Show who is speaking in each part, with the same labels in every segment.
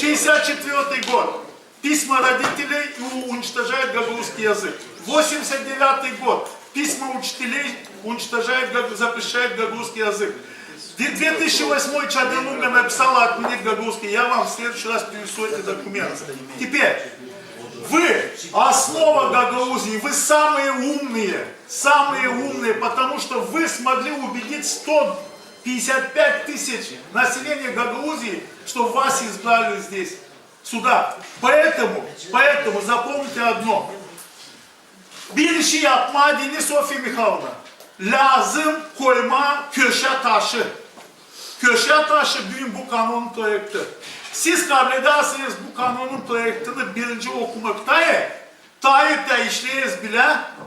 Speaker 1: 64 год. Письма родителей уничтожают гагаузский язык. 89 год. Письма учителей уничтожают, запрещают гагаузский язык. 2008 Чаделунга написала отменить гагаузский. Я вам в следующий раз принесу эти документы. Теперь, вы, основа Гагаузии, вы самые умные, потому что вы смогли убедить 155 тысяч населения Гагаузии, что вас избрали здесь, сюда. Поэтому запомните одно. Bir işi yapma dini Sofya Mikhailovna. Lazım koyma köşe taşı. Köşe taşı bugün bu kanun projekti. Siz kabul ederseniz bu kanunun projektini birinci okumaktayı, tarihte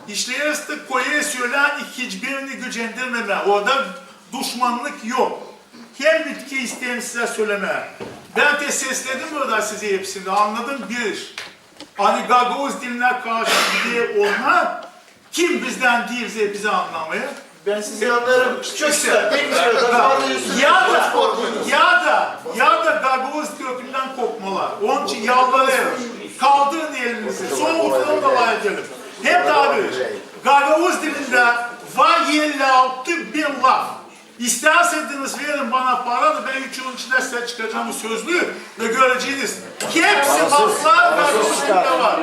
Speaker 1: işleyiriz de koyu söyleyen hiçbirini gücendirmeme. Orada düşmanlık yok. Hem bitki isteyeyim size söylemeye. Ben de sesledim orada size hepsini, anladım bir iş. Hani Gagavuz diline karşı diye olma, kim bizden değilse bizi anlamaya.
Speaker 2: Ben sizi anlarım.
Speaker 1: Ya da Gagavuz kökünden kopmalar. Onun için yalvarıyorum. Kaldırın elinizi. Son uzun da var edelim. Hep tabi. Gagavuz dilinde var 56 bin laf. İsterseniz verin bana para da ben 3 yılın içinde size çıkacağım sözlü ve göreceğiniz. Hepsi laflar Gagavuz dilinde var.